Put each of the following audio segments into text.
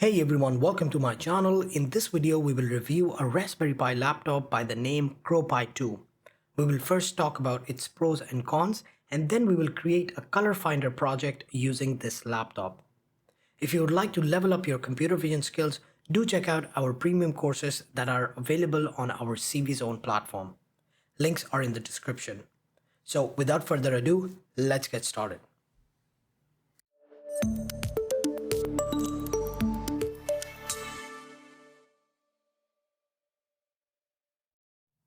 Hey everyone, welcome to my channel. In this video, we will review a Raspberry Pi laptop by the name Crow Pi2. We will first talk about its pros and cons, and then we will create a color finder project using this laptop. If you would like to level up your computer vision skills, do check out our premium courses that are available on our CV Zone platform. Links are in the description. So without further ado, let's get started.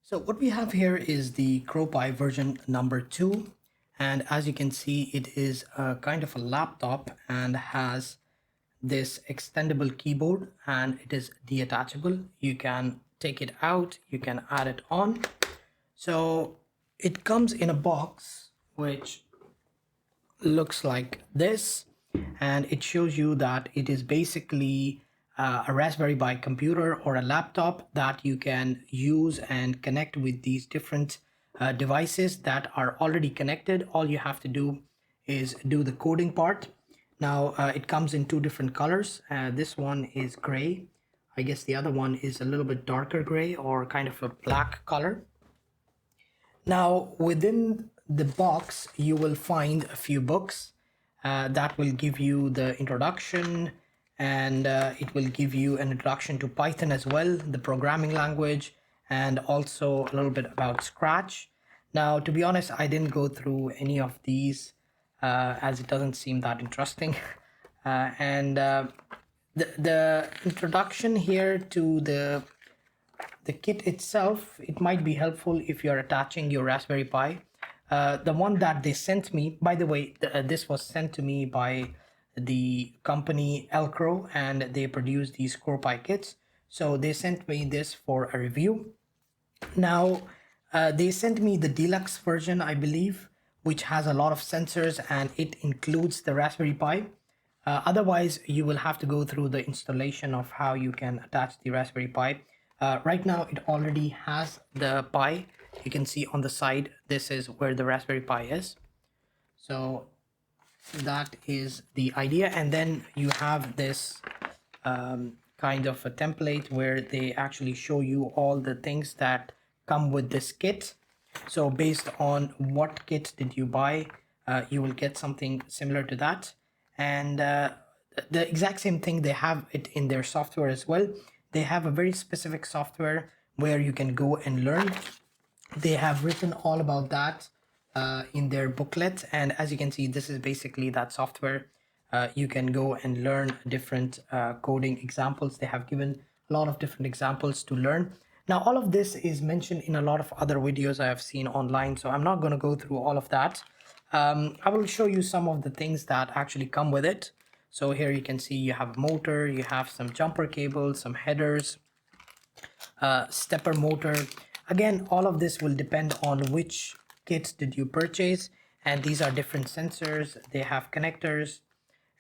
So what we have here is the CrowPi version number 2, and as you can see, it is a kind of a laptop and has this extendable keyboard, and it is detachable. You can take it out, you can add it on. So it comes in a box which looks like this, and it shows you that it is basically a Raspberry Pi computer or a laptop that you can use and connect with these different devices that are already connected. All you have to do is do the coding part. Now it comes in two different colors. This one is gray. I guess the other one is a little bit darker gray or kind of a black color. Now within the box you will find a few books that will give you the introduction, and it will give you an introduction to Python as well, the programming language, and also a little bit about Scratch. Now, to be honest, I didn't go through any of these as it doesn't seem that interesting. The introduction here to the kit itself, it might be helpful if you're attaching your Raspberry Pi. The one that they sent me, by the way, this was sent to me by the company Crow, and they produce these CrowPi kits. So they sent me this for a review. Now they sent me the deluxe version, I believe, which has a lot of sensors and it includes the Raspberry Pi. Otherwise you will have to go through the installation of how you can attach the Raspberry Pi. Right now it already has the Pi. You can see on the side, this is where the Raspberry Pi is. So that is the idea, and then you have this kind of a template where they actually show you all the things that come with this kit. So based on what kit did you buy, you will get something similar to that, and the exact same thing, they have it in their software as well. They have a very specific software where you can go and learn. They have written all about that in their booklet, and as you can see, this is basically that software. You can go and learn different coding examples. They have given a lot of different examples to learn. Now all of this is mentioned in a lot of other videos I have seen online, so I'm not going to go through all of that. I will show you some of the things that actually come with it. So here you can see you have motor, you have some jumper cables, some headers, stepper motor. Again, all of this will depend on which kits did you purchase, and these are different sensors. They have connectors,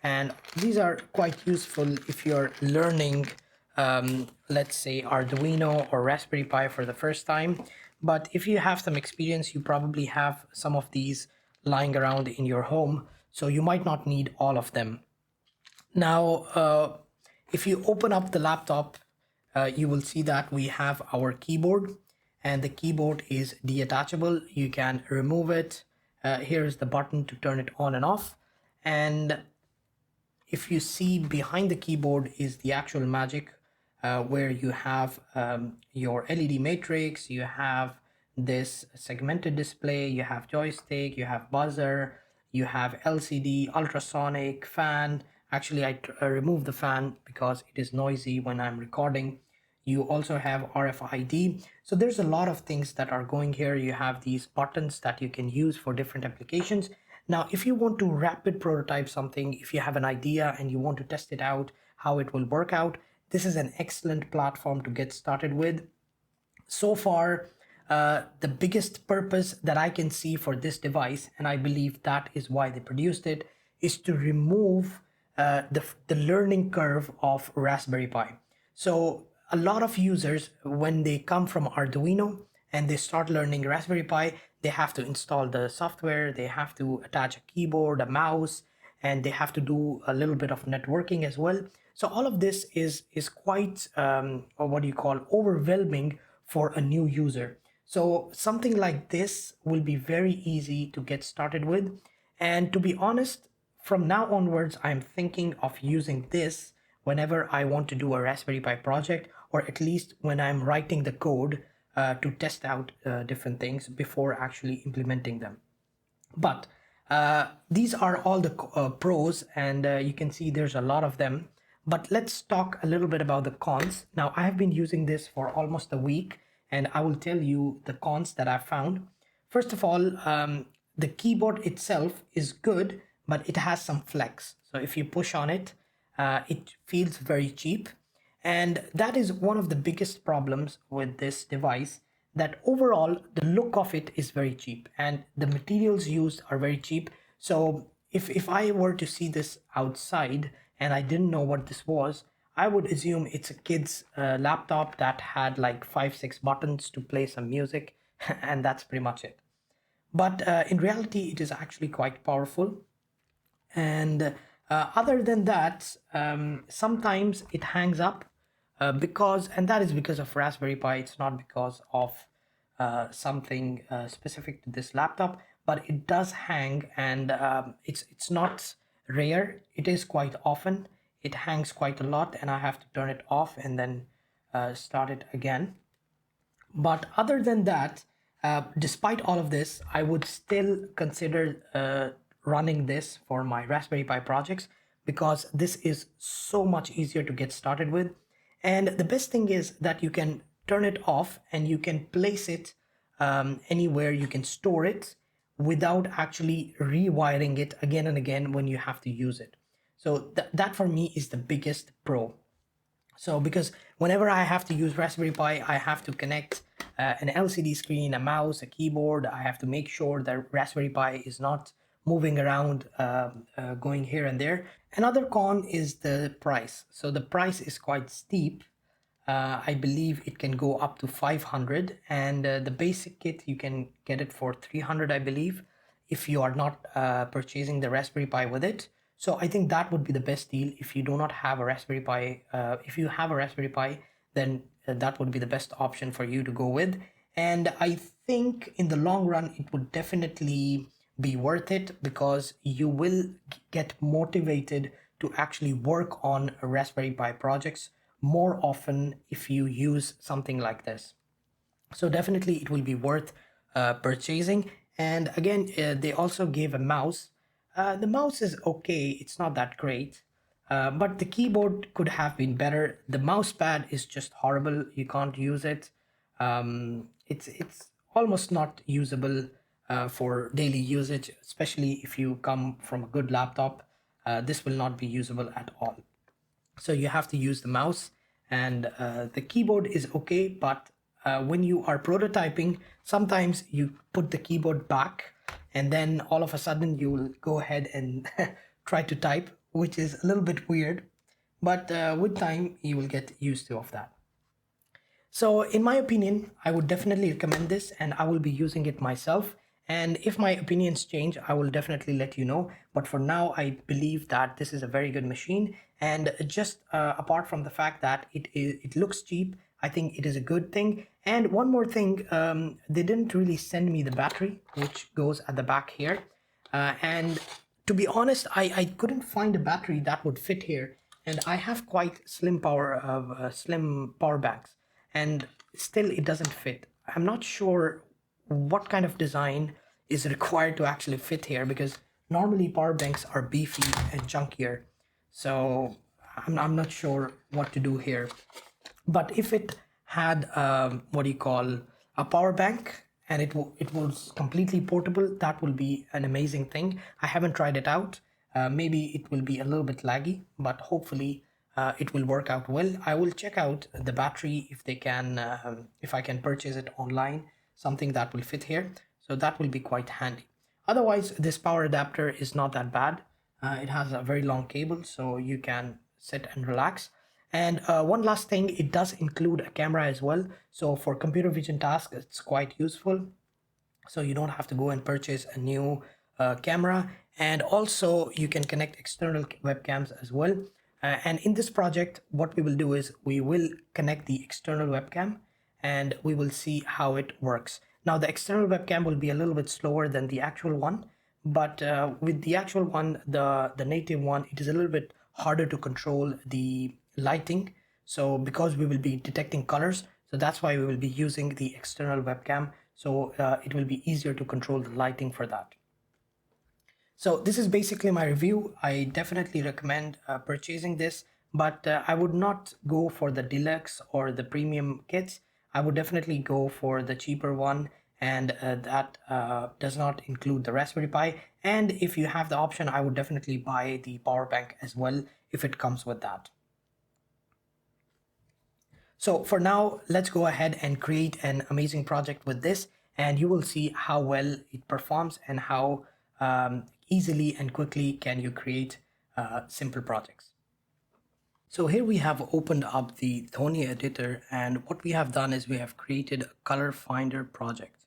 and these are quite useful if you're learning let's say Arduino or Raspberry Pi for the first time. But if you have some experience, you probably have some of these lying around in your home, so you might not need all of them. Now if you open up the laptop, you will see that we have our keyboard, and the keyboard is detachable. You can remove it. Here is the button to turn it on and off, and if you see behind the keyboard is the actual magic, where you have your LED matrix, you have this segmented display, you have joystick, you have buzzer, you have LCD, ultrasonic, fan. Actually, I removed the fan because it is noisy when I'm recording. You also have RFID. So there's a lot of things that are going here. You have these buttons that you can use for different applications. Now, if you want to rapid prototype something, if you have an idea and you want to test it out, how it will work out, this is an excellent platform to get started with. So far, the biggest purpose that I can see for this device, and I believe that is why they produced it, is to remove the learning curve of Raspberry Pi. So a lot of users, when they come from Arduino and they start learning Raspberry Pi, they have to install the software, they have to attach a keyboard, a mouse, and they have to do a little bit of networking as well. So all of this is quite or what do you call, overwhelming for a new user. So something like this will be very easy to get started with. And to be honest, from now onwards, I'm thinking of using this whenever I want to do a Raspberry Pi project, or at least when I'm writing the code to test out different things before actually implementing them. But these are all the pros, and you can see there's a lot of them. But let's talk a little bit about the cons. Now, I have been using this for almost a week, and I will tell you the cons that I found. First of all, the keyboard itself is good, but it has some flex. So if you push on it, it feels very cheap. And that is one of the biggest problems with this device, that overall the look of it is very cheap and the materials used are very cheap. So if I were to see this outside and I didn't know what this was, I would assume it's a kid's laptop that had like 5 6 buttons to play some music and that's pretty much it. But in reality it is actually quite powerful. And other than that, sometimes it hangs up because, and that is because of Raspberry Pi. It's not because of something specific to this laptop, but it does hang, and it's not rare. It is quite often. It hangs quite a lot, and I have to turn it off and then start it again. But other than that, despite all of this, I would still consider running this for my Raspberry Pi projects because this is so much easier to get started with. And the best thing is that you can turn it off and you can place it anywhere, you can store it without actually rewiring it again and again when you have to use it. So that for me is the biggest pro. So because whenever I have to use Raspberry Pi, I have to connect an LCD screen, a mouse, a keyboard. I have to make sure that Raspberry Pi is not moving around, going here and there. Another con is the price. So the price is quite steep. I believe it can go up to 500, and the basic kit you can get it for 300, I believe, if you are not purchasing the Raspberry Pi with it. So I think that would be the best deal if you do not have a Raspberry Pi. If you have a Raspberry Pi, then that would be the best option for you to go with. And I think in the long run, it would definitely be worth it because you will get motivated to actually work on Raspberry Pi projects more often if you use something like this. So definitely it will be worth purchasing. And again, they also gave a mouse. The mouse is okay, it's not that great, but the keyboard could have been better. The mouse pad is just horrible, you can't use it. It's almost not usable for daily usage, especially if you come from a good laptop. This will not be usable at all. So you have to use the mouse, and the keyboard is okay, but when you are prototyping, sometimes you put the keyboard back and then all of a sudden you will go ahead and try to type, which is a little bit weird, but with time you will get used to of that. So in my opinion, I would definitely recommend this and I will be using it myself. And if my opinions change, I will definitely let you know. But for now, I believe that this is a very good machine. And just apart from the fact that it looks cheap, I think it is a good thing. And one more thing, they didn't really send me the battery, which goes at the back here. And to be honest, I couldn't find a battery that would fit here. And I have quite slim power banks, and still it doesn't fit. I'm not sure what kind of design is required to actually fit here, because normally power banks are beefy and chunkier. So I'm not sure what to do here. But if it had what do you call, a power bank, and it was completely portable, that will be an amazing thing. I haven't tried it out. Maybe it will be a little bit laggy, but hopefully it will work out well. I will check out the battery if they can, if I can purchase it online, something that will fit here. So that will be quite handy. Otherwise, this power adapter is not that bad. It has a very long cable, so you can sit and relax. And one last thing, it does include a camera as well. So for computer vision tasks, it's quite useful. So you don't have to go and purchase a new camera. And also you can connect external webcams as well. And in this project, what we will do is we will connect the external webcam and we will see how it works. Now, the external webcam will be a little bit slower than the actual one, but with the actual one, the native one, it is a little bit harder to control the lighting. So because we will be detecting colors, so that's why we will be using the external webcam. So it will be easier to control the lighting for that. So this is basically my review. I definitely recommend purchasing this, but I would not go for the deluxe or the premium kits. I would definitely go for the cheaper one, and that does not include the Raspberry Pi. And if you have the option, I would definitely buy the power bank as well if it comes with that. So for now, let's go ahead and create an amazing project with this, and you will see how well it performs and how easily and quickly can you create simple projects. So here we have opened up the Dhoni editor, and what we have done is we have created a color finder project.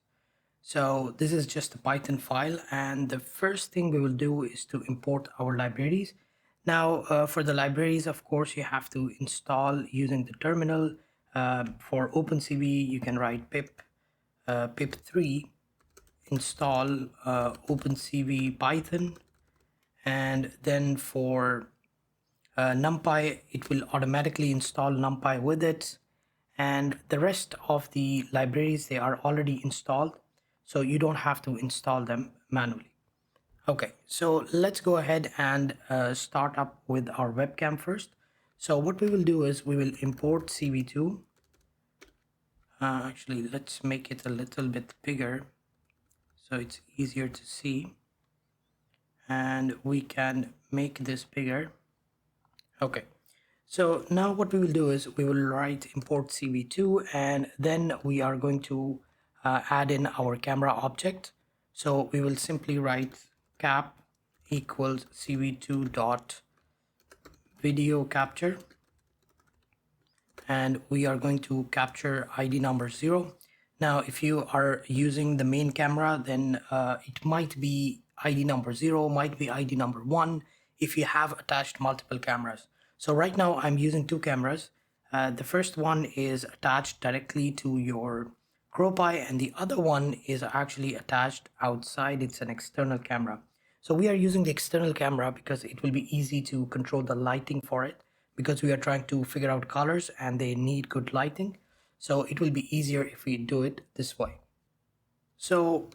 So this is just a Python file, and the first thing we will do is to import our libraries. Now for the libraries, of course, you have to install using the terminal. For OpenCV, you can write pip3 install OpenCV Python, and then for NumPy, it will automatically install NumPy with it, and the rest of the libraries, they are already installed, so you don't have to install them manually. Okay, so let's go ahead and start up with our webcam first. So what we will do is we will import CV2. Actually, let's make it a little bit bigger so it's easier to see, and we can make this bigger. Okay, so now what we will do is we will write import CV2, and then we are going to add in our camera object. So we will simply write cap equals CV2 dot video capture, and we are going to capture ID number 0. Now, if you are using the main camera, then it might be ID number 0, might be ID number 1 if you have attached multiple cameras. So right now I'm using 2 cameras. The first one is attached directly to your CrowPi, and the other one is actually attached outside. It's an external camera. So we are using the external camera because it will be easy to control the lighting for it, because we are trying to figure out colors and they need good lighting. So it will be easier if we do it this way. So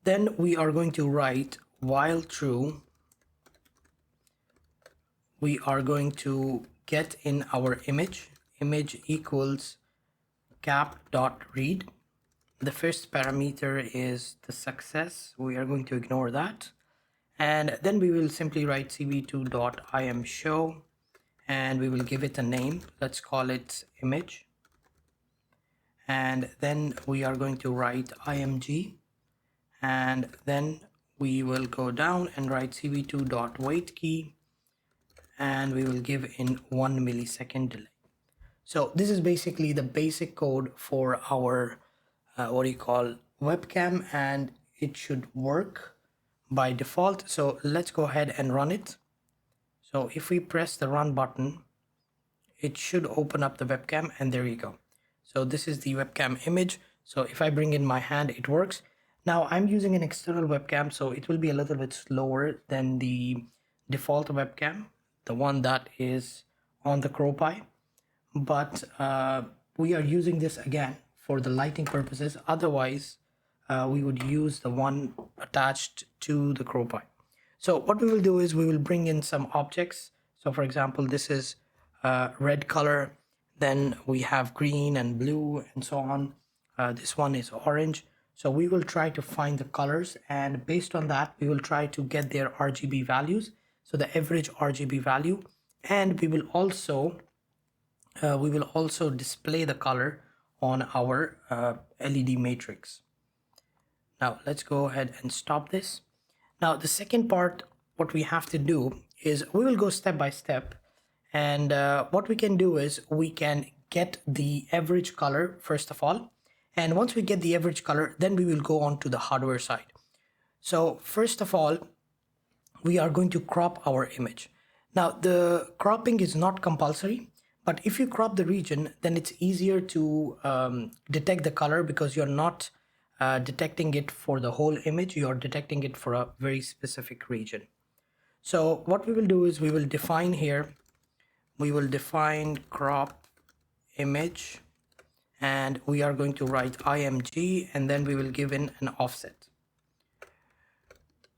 then we are going to write while true, we are going to get in our image equals cap.read. The first parameter is the success. We are going to ignore that. And then we will simply write cv2.imshow, and we will give it a name. Let's call it image. And then we are going to write img, and then we will go down and write cv2.waitKey, and we will give in 1 millisecond delay. So this is basically the basic code for our webcam, and it should work by default. So let's go ahead and run it. So if we press the run button, it should open up the webcam, and there you go. So this is the webcam image. So if I bring in my hand, it works. Now I'm using an external webcam, so it will be a little bit slower than the default webcam, the one that is on the CrowPi. But we are using this again for the lighting purposes. Otherwise, we would use the one attached to the CrowPi. So what we will do is we will bring in some objects. So for example, this is red color. Then we have green and blue and so on. This one is orange. So we will try to find the colors, and based on that, we will try to get their RGB values. So the average RGB value, and we will also display the color on our LED matrix. Now let's go ahead and stop this. Now the second part, what we have to do is we will go step by step, and what we can do is we can get the average color first of all, and once we get the average color, then we will go on to the hardware side. So first of all, we are going to crop our image. Now, the cropping is not compulsory, but if you crop the region, then it's easier to detect the color because you're not detecting it for the whole image, you're detecting it for a very specific region. So what we will do is we will define here, we will define crop image, and we are going to write img, and then we will give in an offset.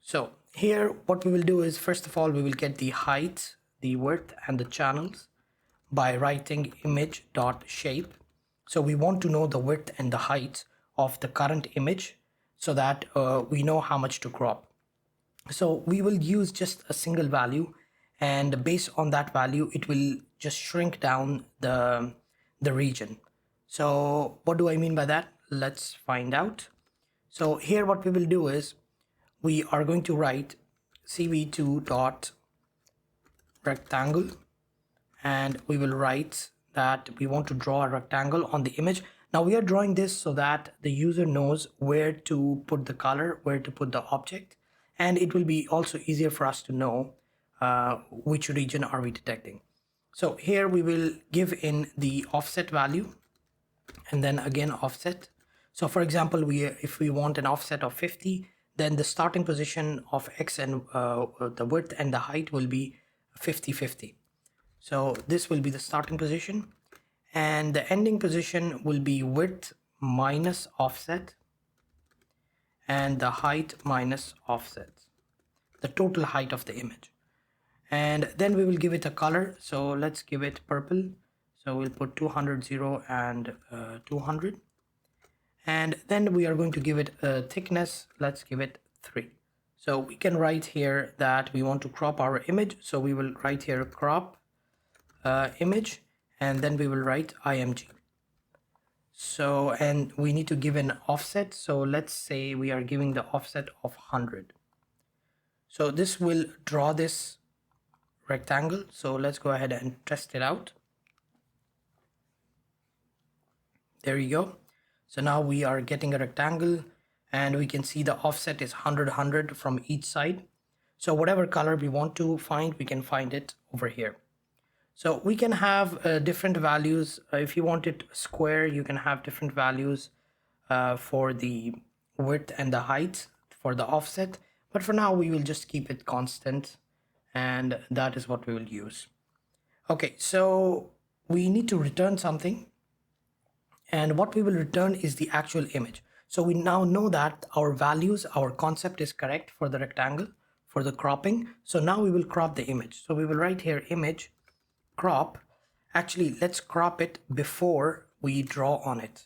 So here what we will do is, first of all, we will get the height, the width, and the channels by writing image.shape. So we want to know the width and the height of the current image so that we know how much to crop. So we will use just a single value, and based on that value it will just shrink down the region. So what do I mean by that? Let's find out. So here what we will do is we are going to write cv2 dot rectangle, and we will write that we want to draw a rectangle on the image. Now we are drawing this so that the user knows where to put the color, where to put the object, and it will be also easier for us to know which region are we detecting. So here we will give in the offset value, and then again offset. So for example, if we want an offset of 50, then the starting position of x and the width and the height will be 50-50. So this will be the starting position, and the ending position will be width minus offset and the height minus offset, the total height of the image. And then we will give it a color. So let's give it purple. So we'll put 200, 0, and 200. And then we are going to give it a thickness. Let's give it 3. So we can write here that we want to crop our image. So we will write here crop image, and then we will write img. So, and we need to give an offset. So let's say we are giving the offset of 100. So this will draw this rectangle. So let's go ahead and test it out. There you go. So now we are getting a rectangle, and we can see the offset is 100 from each side. So whatever color we want to find, we can find it over here. So we can have different values. If you want it square, you can have different values for the width and the height for the offset. But for now, we will just keep it constant, and that is what we will use. Okay, so we need to return something, and what we will return is the actual image. So we now know that our values, our concept is correct for the rectangle, for the cropping. So now we will crop the image. So we will write here image crop. Actually, let's crop it before we draw on it,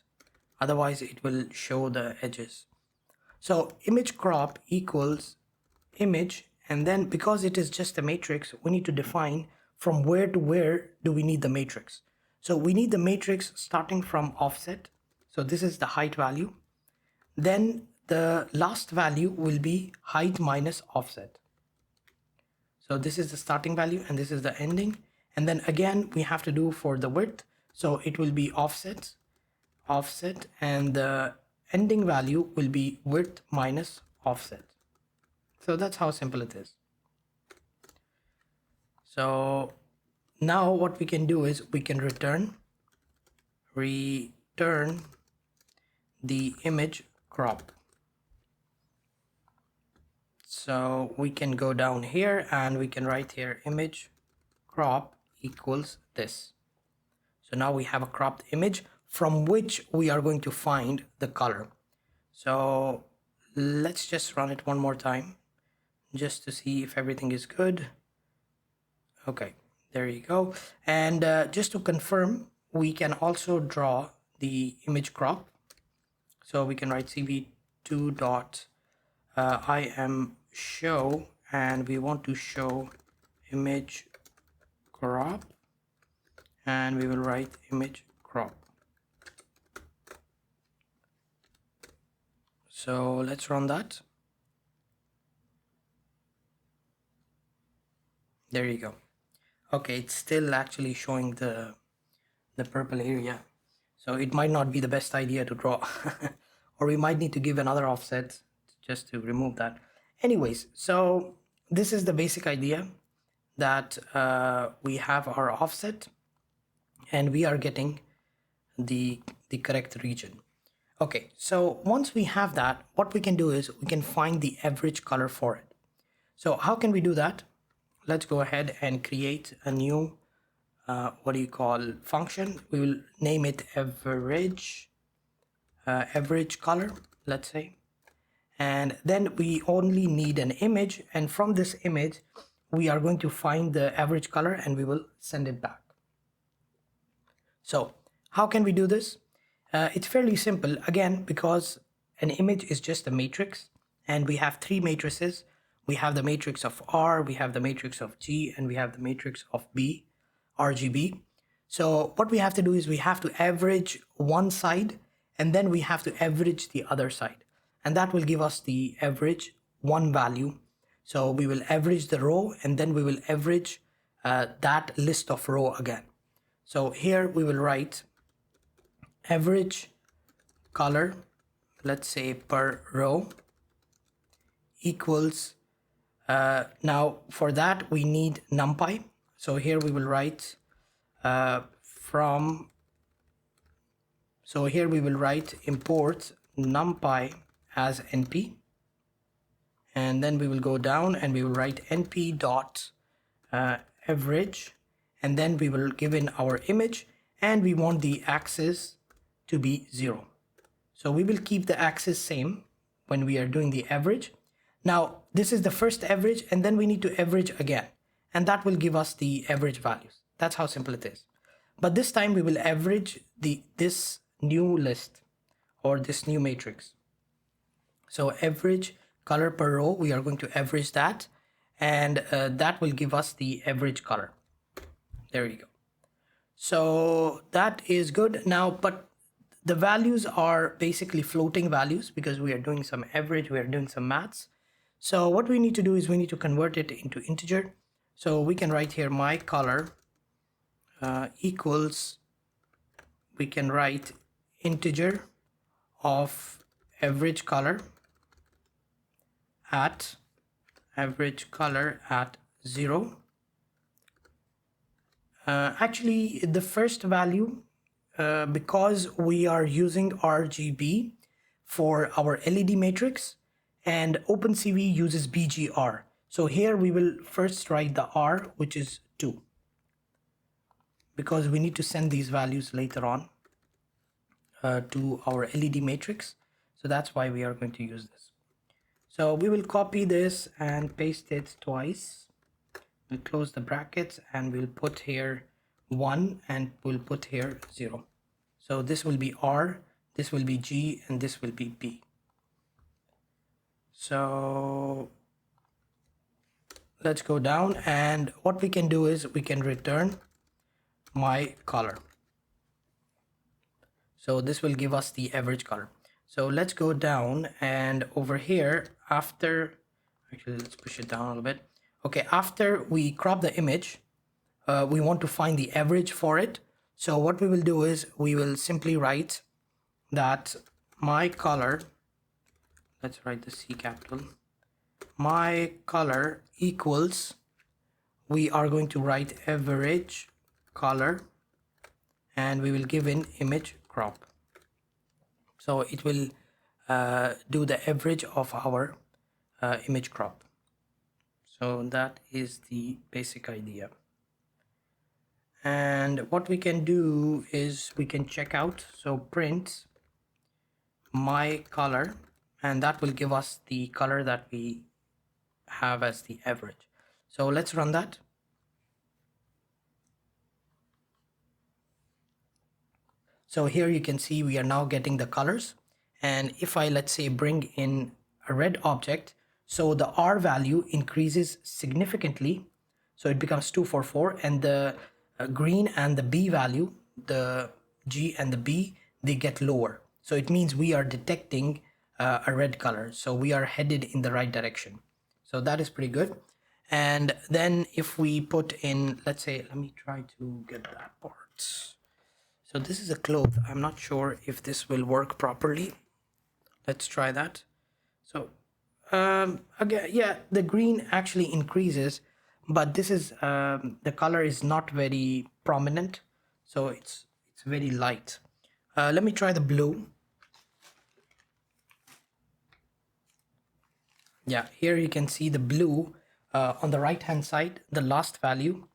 otherwise it will show the edges. So image crop equals image, and then because it is just a matrix, we need to define from where to where do we need the matrix. So we need the matrix starting from offset. So this is the height value. Then the last value will be height minus offset. So this is the starting value and this is the ending. And then again, we have to do for the width. So it will be offset, and the ending value will be width minus offset. So that's how simple it is. So now what we can do is we can return the image crop. So we can go down here and we can write here image crop equals this. So now we have a cropped image from which we are going to find the color. So let's just run it one more time just to see if everything is good. Okay, there you go. And just to confirm, we can also draw the image crop. So we can write cv2 dot im show, and we want to show image crop, and we will write image crop. So let's run that. There you go. Okay, it's still actually showing the purple area, so it might not be the best idea to draw or we might need to give another offset just to remove that. Anyways, so this is the basic idea. that we have our offset and we are getting the correct region. Okay, so once we have that, what we can do is we can find the average color for it. So how can we do that? Let's go ahead and create a new function. We will name it average color, let's say. And then we only need an image, and from this image we are going to find the average color and we will send it back. So how can we do this? It's fairly simple, again, because an image is just a matrix and we have three matrices. We have the matrix of R, we have the matrix of G, and we have the matrix of B, RGB. So what we have to do is we have to average one side and then we have to average the other side. And that will give us the average one value. So we will average the row and then we will average that list of row again. So here we will write average color, let's say per row, equals, now for that we need NumPy. So here we will write import NumPy as NP, and then we will go down and we will write NP dot average, and then we will give in our image and we want the axis to be 0. So we will keep the axis same when we are doing the average. Now this is the first average and then we need to average again, and that will give us the average values. That's how simple it is. But this time we will average this new list or this new matrix. So average color per row, we are going to average that, and that will give us the average color. There you go. So that is good now, but the values are basically floating values because we are doing some average, we are doing some maths. So what we need to do is we need to convert it into integer. So we can write here my color equals, we can write integer of average color at 0. Actually the first value, because we are using RGB for our LED matrix and OpenCV uses BGR. So here we will first write the R, which is 2, because we need to send these values later on to our LED matrix. So that's why we are going to use this. So we will copy this and paste it twice. We'll close the brackets and we'll put here 1 and we'll put here 0. So this will be R, this will be G, and this will be B. So let's go down, and what we can do is we can return my color. So this will give us the average color. So let's go down, and over here, actually let's push it down a little bit. Okay, after we crop the image, we want to find the average for it. So what we will do is we will simply write that my color, let's write the C capital, my color equals, we are going to write average color and we will give in image crop. So it will do the average of our image crop. So that is the basic idea. And what we can do is we can check out, so print my color, and that will give us the color that we have as the average. So let's run that. So here you can see we are now getting the colors, and if I, let's say, bring in a red object, so the R value increases significantly, so it becomes 244, and the green and the B value, the G and the B, they get lower. So it means we are detecting a red color, so we are headed in the right direction. So that is pretty good. And then if we put in, let's say, let me try to get that part. So this is a cloth. I'm not sure if this will work properly. Let's try that. So again, yeah, the green actually increases, but this is the color is not very prominent, so it's very light. Let me try the blue. Yeah, here you can see the blue on the right hand side. The last value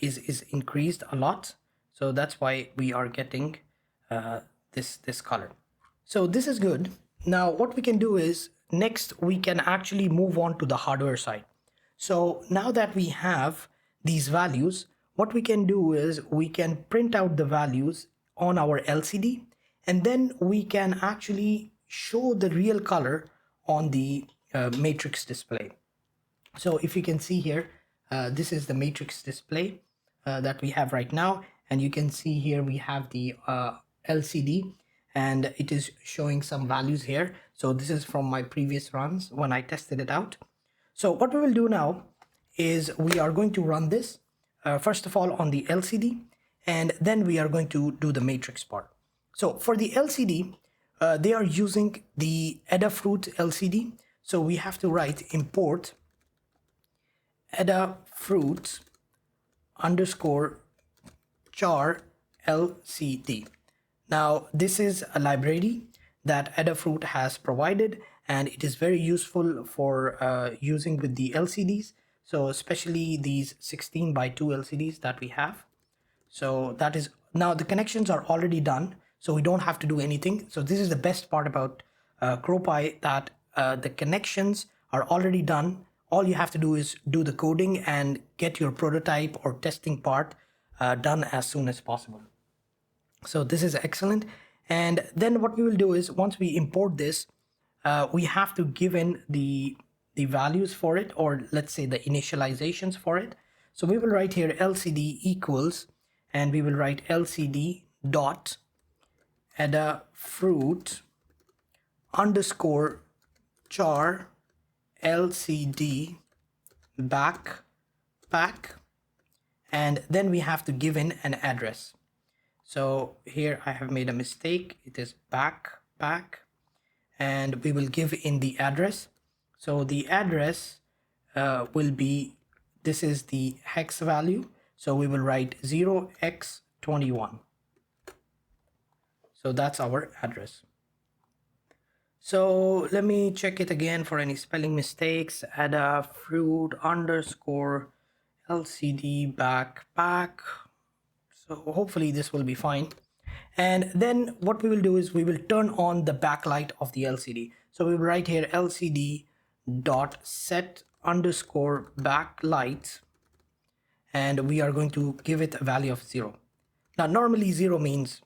is increased a lot, so that's why we are getting this color. So this is good. Now what we can do is next we can actually move on to the hardware side. So now that we have these values, what we can do is we can print out the values on our LCD, and then we can actually show the real color on the matrix display. So if you can see here, this is the matrix display that we have right now, and you can see here we have the LCD, and it is showing some values here. So this is from my previous runs when I tested it out. So what we will do now is we are going to run this first of all on the LCD, and then we are going to do the matrix part. So for the LCD, they are using the Adafruit LCD. So we have to write import Adafruit underscore char LCD. Now this is a library that Adafruit has provided, and it is very useful for using with the LCDs. So especially these 16:2 LCDs that we have. So that is, now the connections are already done, so we don't have to do anything. So this is the best part about CrowPi, that the connections are already done. All you have to do is do the coding and get your prototype or testing part done as soon as possible. So this is excellent. And then what we will do is once we import this, we have to give in the values for it, or let's say the initializations for it. So we will write here LCD equals, and we will write LCD dot Adafruit underscore char LCD backpack, and then we have to give in an address. So here I have made a mistake. It is backpack, and we will give in the address. So the address will be, this is the hex value. So we will write 0x21. So that's our address. So let me check it again for any spelling mistakes. Adafruit underscore LCD backpack. So hopefully this will be fine. And then what we will do is we will turn on the backlight of the LCD. So we will write here LCD dot set underscore backlight, and we are going to give it a value of 0. Now normally 0 means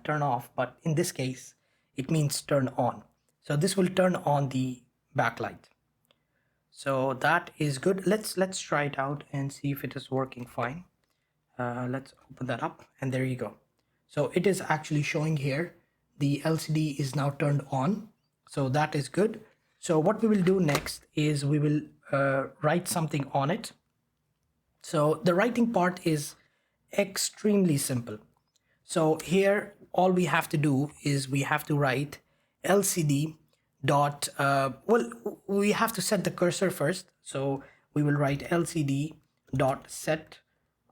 turn off, but in this case it means turn on. So this will turn on the backlight. So that is good. Let's try it out and see if it is working fine. Let's open that up, and there you go. So it is actually showing here the LCD is now turned on. So that is good. So what we will do next is we will write something on it. So the writing part is extremely simple. So here all we have to do is we have to write LCD dot well, we have to set the cursor first. So we will write LCD dot set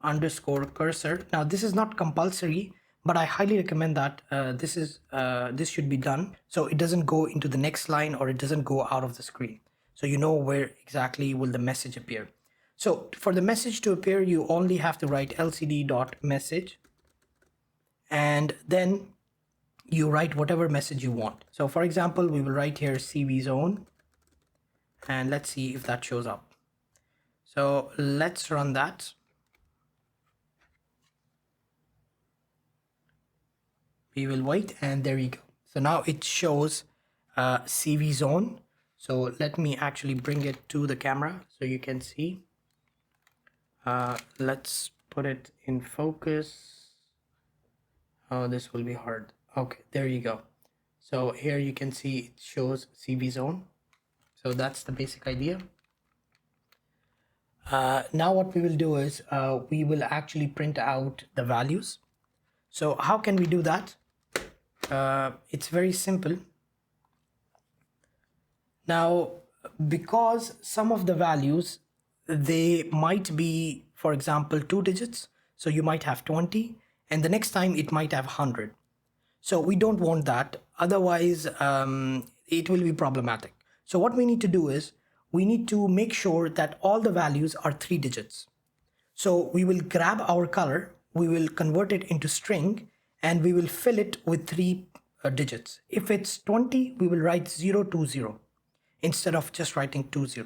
underscore cursor. Now this is not compulsory, but I highly recommend that this should be done so it doesn't go into the next line, or it doesn't go out of the screen, so you know where exactly will the message appear. So for the message to appear, you only have to write LCD dot message, and then you write whatever message you want. So for example, we will write here CV zone, and let's see if that shows up. So let's run that. We will wait, and there you go. So now it shows CV zone. So let me actually bring it to the camera so you can see. Let's put it in focus. Oh, this will be hard. Okay, there you go. So here you can see it shows CV zone. So that's the basic idea. Now what we will do is we will actually print out the values. So how can we do that? It's very simple. Now, because some of the values they might be, for example, 2 digits. So you might have 20, and the next time it might have 100. So we don't want that. Otherwise, it will be problematic. So what we need to do is we need to make sure that all the values are 3 digits. So we will grab our color, we will convert it into string, and we will fill it with 3 digits. If it's 20, we will write 020 instead of just writing 20.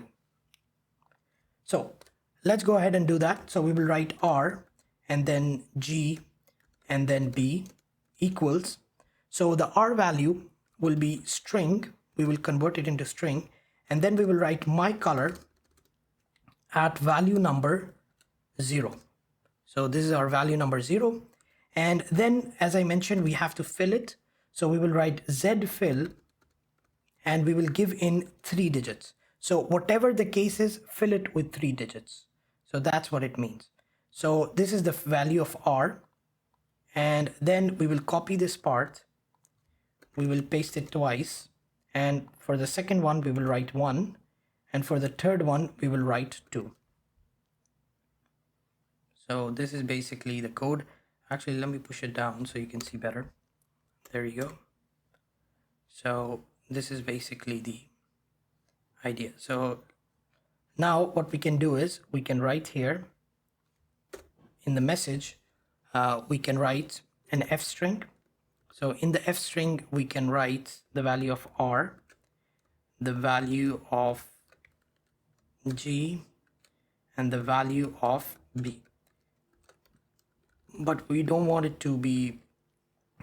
So let's go ahead and do that. So we will write R and then G and then B equals. So the R value will be string. We will convert it into string, and then we will write my color at value number 0. So this is our value number 0. And then, as I mentioned, we have to fill it. So we will write Z fill, and we will give in 3 digits. So whatever the case is, fill it with 3 digits. So that's what it means. So this is the value of R. And then we will copy this part. We will paste it twice. And for the second one, we will write 1. And for the third one, we will write 2. So this is basically the code. Actually, let me push it down so you can see better. There you go. So this is basically the idea. So now what we can do is we can write here in the message, we can write an F string. So in the F string, we can write the value of R, the value of G, and the value of B. But we don't want it to be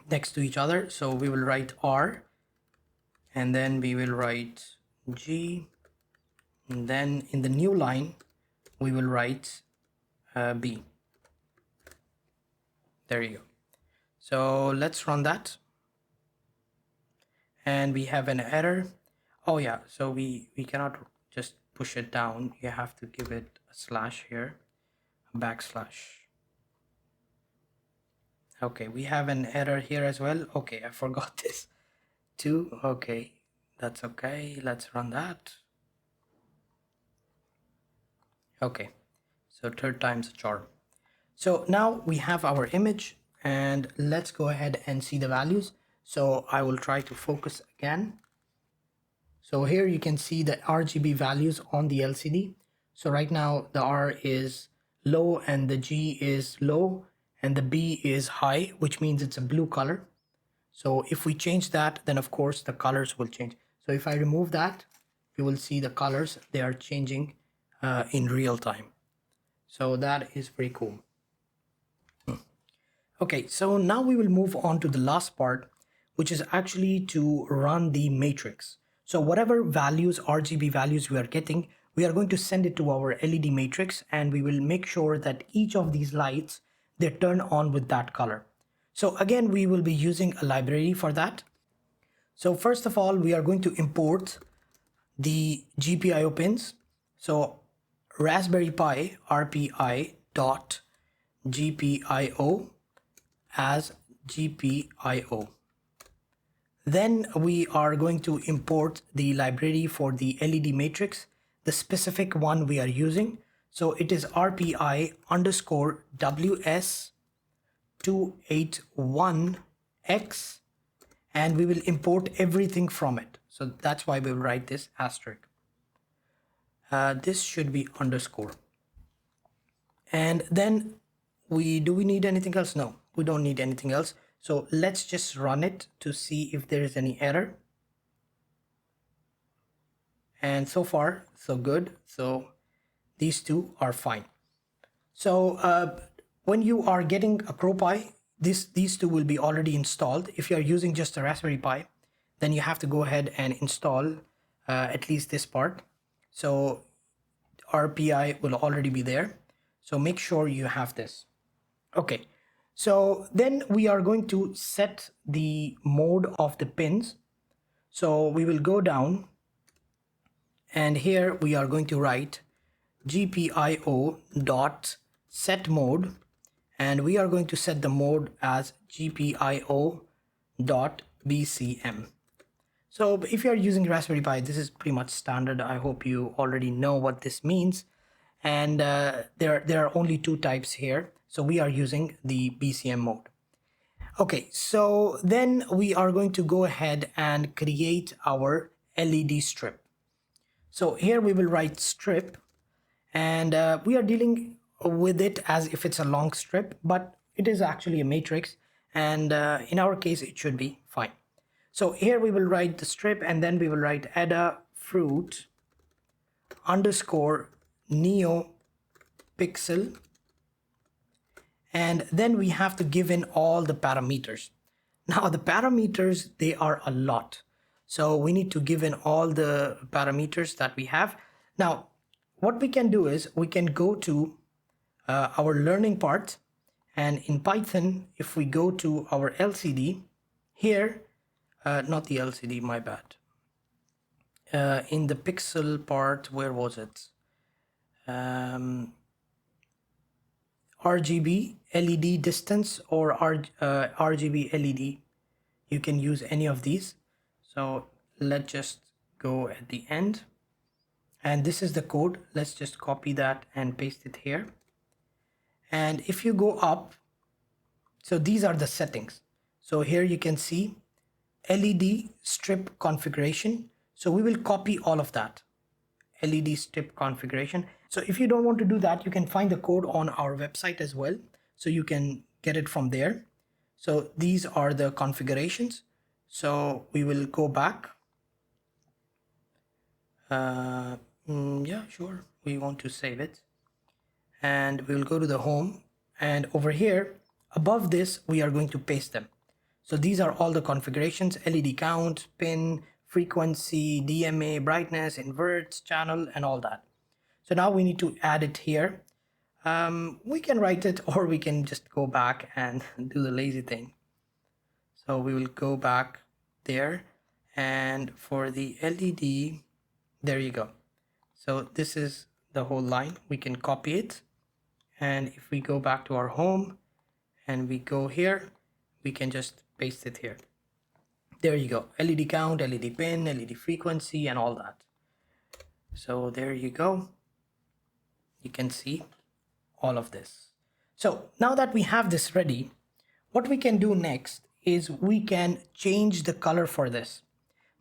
next to each other. So we will write R, and then we will write G, and then in the new line, we will write B. There you go. So let's run that. And we have an error. Oh yeah, so we cannot just push it down. You have to give it a slash here, a backslash. Okay, we have an error here as well. Okay, I forgot this too. Okay, that's okay. Let's run that. Okay, so third time's a charm. So now we have our image, and let's go ahead and see the values. So I will try to focus again. So here you can see the RGB values on the LCD. So right now the R is low and the G is low and the B is high, which means it's a blue color. So if we change that, then of course the colors will change. So if I remove that, you will see the colors, they are changing in real time. So that is very cool. Okay, so now we will move on to the last part, which is actually to run the matrix. So whatever values, RGB values we are getting, we are going to send it to our LED matrix, and we will make sure that each of these lights, they turn on with that color. So again, we will be using a library for that. So first of all, we are going to import the GPIO pins. So Raspberry Pi RPI dot GPIO as GPIO. Then we are going to import the library for the LED matrix, the specific one we are using. So it is RPI underscore WS281X, and we will import everything from it. So that's why we will write this asterisk. This should be underscore. And then do we need anything else? No, we don't need anything else. So let's just run it to see if there is any error. And so far, so good. So these two are fine. So when you are getting a CrowPi, these two will be already installed. If you are using just a Raspberry Pi, then you have to go ahead and install at least this part. So RPI will already be there. So make sure you have this. Okay. So then we are going to set the mode of the pins. So we will go down, and here we are going to write GPIO dot set mode, and we are going to set the mode as GPIO dot BCM. So if you are using Raspberry Pi, this is pretty much standard. I hope you already know what this means. and there are only two types here, so we are using the BCM mode. Okay, so then we are going to go ahead and create our LED strip. So here we will write strip, and we are dealing with it as if it's a long strip, but it is actually a matrix, and in our case it should be fine. So here we will write the strip, and then we will write Adafruit underscore neo pixel, and then we have to give in all the parameters. Now the parameters, they are a lot, so we need to give in all the parameters that we have. Now what we can do is we can go to our learning part, and in Python, if we go to our LCD here, not the LCD, my bad, in the pixel part, where was it? RGB LED distance or RGB LED. You can use any of these. So let's just go at the end, and this is the code. Let's just copy that and paste it here. And if you go up, so these are the settings. So here you can see LED strip configuration. So we will copy all of that. LED strip configuration. So if you don't want to do that, you can find the code on our website as well, so you can get it from there. So these are the configurations. So we will go back. Yeah, sure, we want to save it, and we will go to the home, and over here above this we are going to paste them. So these are all the configurations: LED count, pin, frequency, DMA, brightness, inverts, channel, and all that. So now we need to add it here. We can write it, or we can just go back and do the lazy thing. So we will go back there, and for the LED, there you go. So this is the whole line. We can copy it, and if we go back to our home and we go here, we can just paste it here. There you go. LED count, LED pin, LED frequency, and all that. So there you go. You can see all of this. So now that we have this ready, what we can do next is we can change the color for this.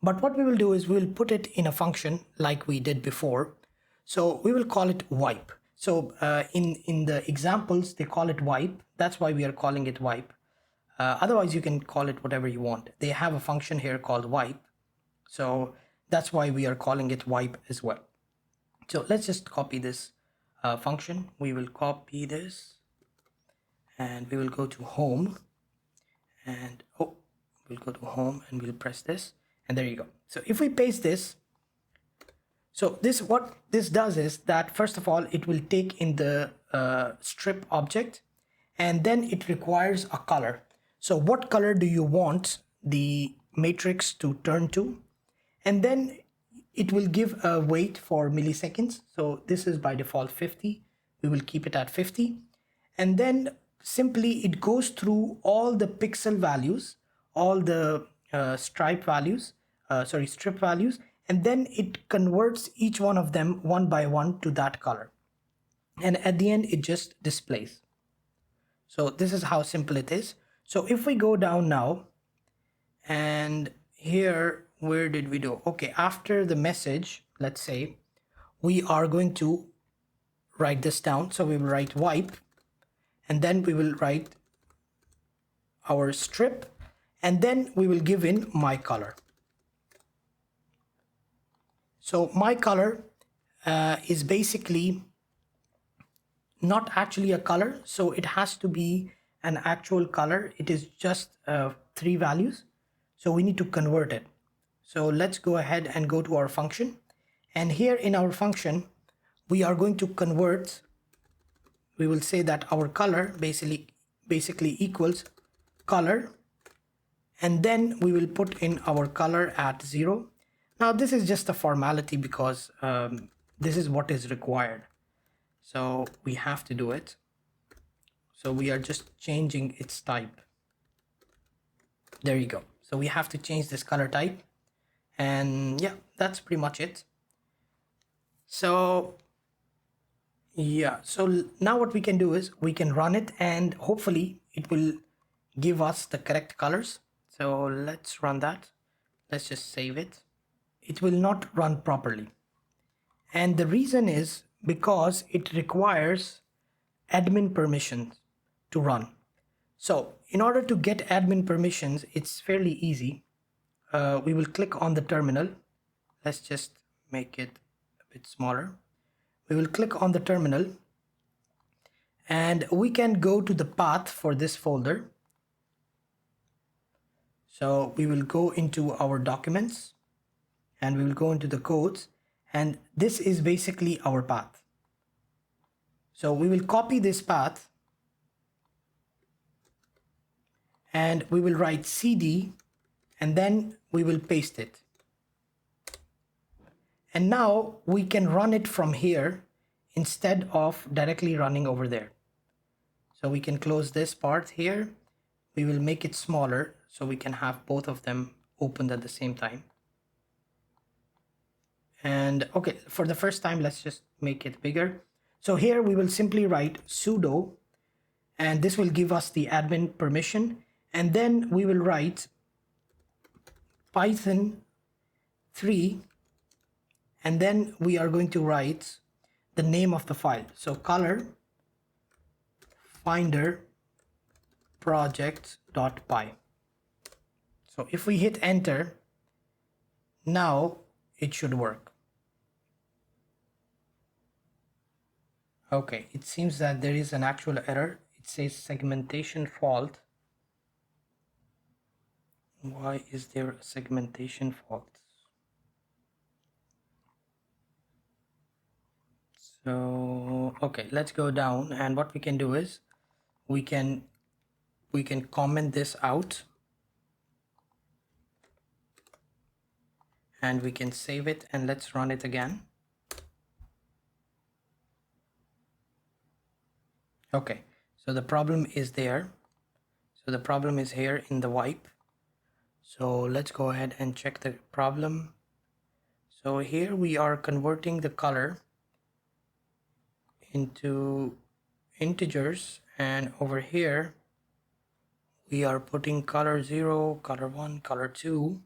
But what we will do is we'll put it in a function like we did before. So we will call it wipe. So in the examples, they call it wipe. That's why we are calling it wipe. Otherwise, you can call it whatever you want. They have a function here called wipe. So that's why we are calling it wipe as well. So let's just copy this function. We will copy this, and we will go to home, and we'll go to home, and we'll press this, and there you go. So if we paste this, so what this does is that first of all, it will take in the strip object, and then it requires a color. So what color do you want the matrix to turn to? And then it will give a wait for milliseconds. So this is by default 50. We will keep it at 50. And then simply it goes through all the pixel values, all the strip values, and then it converts each one of them one by one to that color. And at the end, it just displays. So this is how simple it is. So if we go down now, and here, where did we do? Okay, after the message, let's say, we are going to write this down. So we will write wipe, and then we will write our strip, and then we will give in my color. So my color is basically not actually a color, so it has to be an actual color. It is just 3 values, so we need to convert it. So let's go ahead and go to our function, and here in our function we are going to convert. We will say that our color basically equals color, and then we will put in our color at 0. Now this is just a formality because this is what is required, so we have to do it. So we are just changing its type. There you go. So we have to change this color type, and yeah, that's pretty much it. So Yeah, so now what we can do is we can run it and hopefully it will give us the correct colors. So let's run that. Let's just save it. It will not run properly. And the reason is because it requires admin permissions to run. So in order to get admin permissions, it's fairly easy. We will click on the terminal. Let's just make it a bit smaller. We will click on the terminal and we can go to the path for this folder. So we will go into our documents and we will go into the codes, and this is basically our path. So we will copy this path and we will write CD and then we will paste it. And now we can run it from here instead of directly running over there. So we can close this part here. We will make it smaller so we can have both of them opened at the same time. And okay, for the first time, let's just make it bigger. So here we will simply write sudo, and this will give us the admin permission. And then we will write Python 3, and then we are going to write the name of the file. So color finder project.py. So if we hit enter, now it should work. Okay, it seems that there is an actual error. It says segmentation fault. Why is there a segmentation fault? So okay, let's go down, and what we can do is we can comment this out and we can save it, and let's run it again. Okay, so the problem is there. So the problem is here in the wipe. So let's go ahead and check the problem. So here we are converting the color into integers, and over here we are putting color 0, color 1, color 2,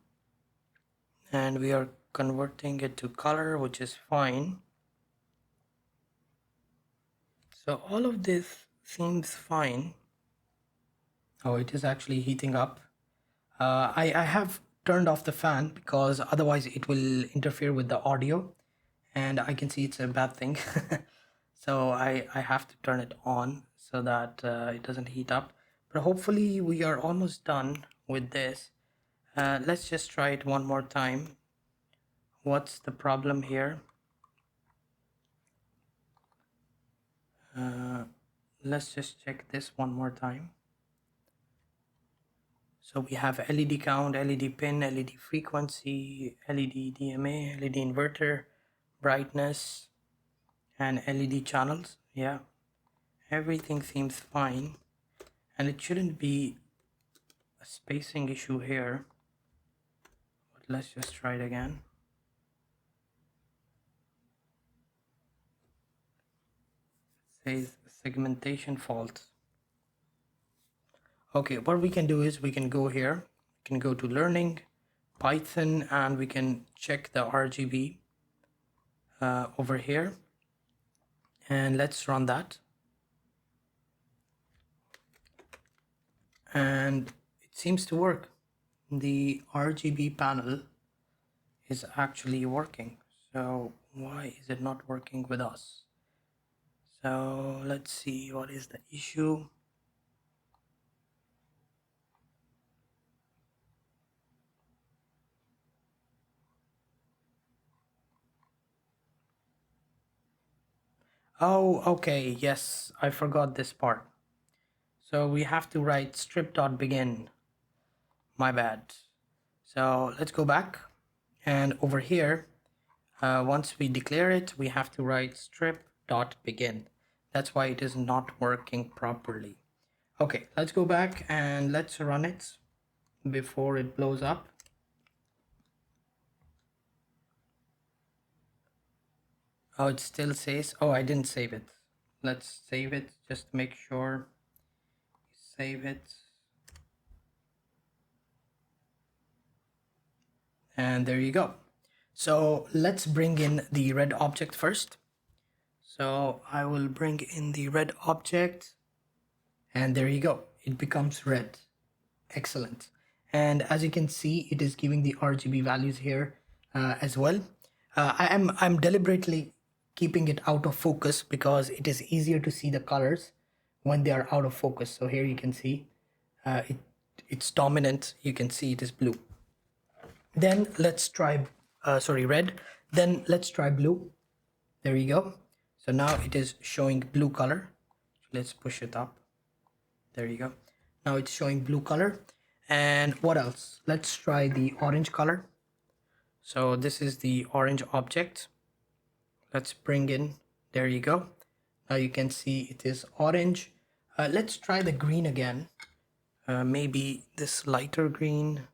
and we are converting it to color, which is fine. So all of this seems fine. Oh, it is actually heating up. I have turned off the fan because otherwise it will interfere with the audio, and I can see it's a bad thing. So I have to turn it on so that it doesn't heat up. But hopefully we are almost done with this. Let's just try it one more time. What's the problem here? Let's just check this one more time. So we have LED count, LED pin, LED frequency, LED DMA, LED inverter, brightness, and LED channels. Yeah, everything seems fine, and it shouldn't be a spacing issue here. But let's just try it again. It says segmentation fault. Okay, what we can do is we can go here, we can go to learning, Python, and we can check the RGB over here, and let's run that. And it seems to work. The RGB panel is actually working. So why is it not working with us? So let's see what is the issue. Oh, okay, yes, I forgot this part. So we have to write strip.begin. My bad. So let's go back, and over here, once we declare it, we have to write strip.begin. That's why it is not working properly. Okay, let's go back and let's run it before it blows up. Oh, it still says, oh, I didn't save it. Let's save it just to make sure. Save it. And there you go. So let's bring in the red object first. So I will bring in the red object, and there you go. It becomes red. Excellent. And as you can see, it is giving the RGB values here as well. I'm deliberately keeping it out of focus because it is easier to see the colors when they are out of focus. So here you can see it's dominant. You can see it is blue. Then let's try red. Then let's try blue. There you go. So now it is showing blue color. Let's push it up. There you go. Now it's showing blue color. And what else? Let's try the orange color. So this is the orange object. Let's bring in, there you go. Now you can see it is orange. Let's try the green again. Maybe this lighter green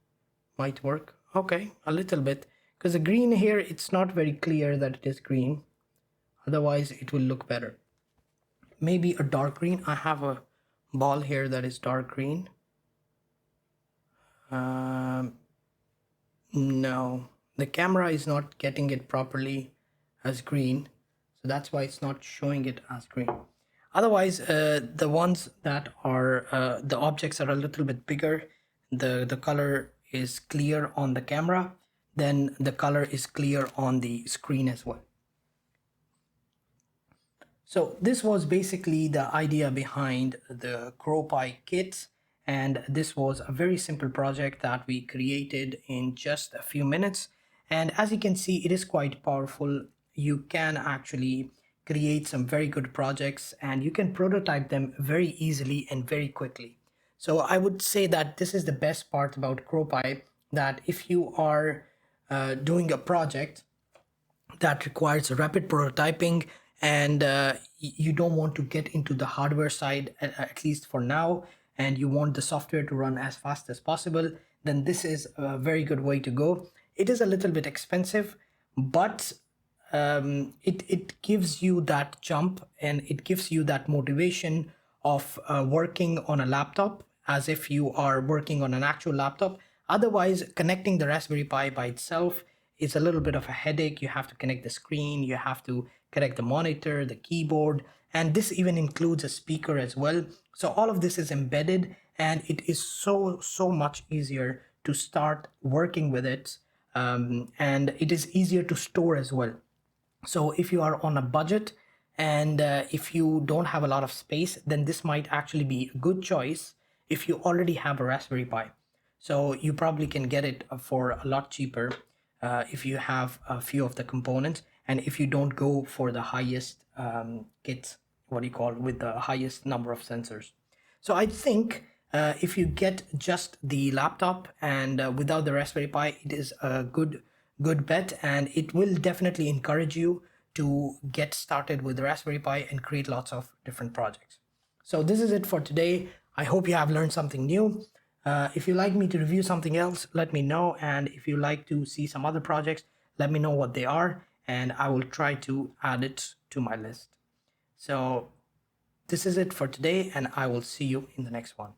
might work. Okay, a little bit, because the green here, it's not very clear that it is green. Otherwise it will look better. Maybe a dark green. I have a ball here that is dark green. No, the camera is not getting it properly as green, so that's why it's not showing it as green. Otherwise the ones that are the objects are a little bit bigger, the color is clear on the camera, then the color is clear on the screen as well. So this was basically the idea behind the CrowPi kit, and this was a very simple project that we created in just a few minutes. And as you can see, it is quite powerful. You can actually create some very good projects, and you can prototype them very easily and very quickly. So I would say that this is the best part about CrowPi, that if you are doing a project that requires rapid prototyping, and you don't want to get into the hardware side, at least for now, and you want the software to run as fast as possible, then this is a very good way to go. It is a little bit expensive, but it gives you that jump, and it gives you that motivation of working on a laptop as if you are working on an actual laptop. Otherwise, connecting the Raspberry Pi by itself is a little bit of a headache. You have to connect the screen, you have to connect the monitor, the keyboard, and this even includes a speaker as well. So all of this is embedded, and it is so much easier to start working with it, and it is easier to store as well. So if you are on a budget, and if you don't have a lot of space, then this might actually be a good choice if you already have a Raspberry Pi. So you probably can get it for a lot cheaper if you have a few of the components, and if you don't go for the highest kits, with the highest number of sensors. So I think if you get just the laptop and without the Raspberry Pi, it is a good bet, and it will definitely encourage you to get started with the Raspberry Pi and create lots of different projects. So this is it for today. I hope you have learned something new. If you like me to review something else, let me know. And if you like to see some other projects, let me know what they are, and I will try to add it to my list. So this is it for today, and I will see you in the next one.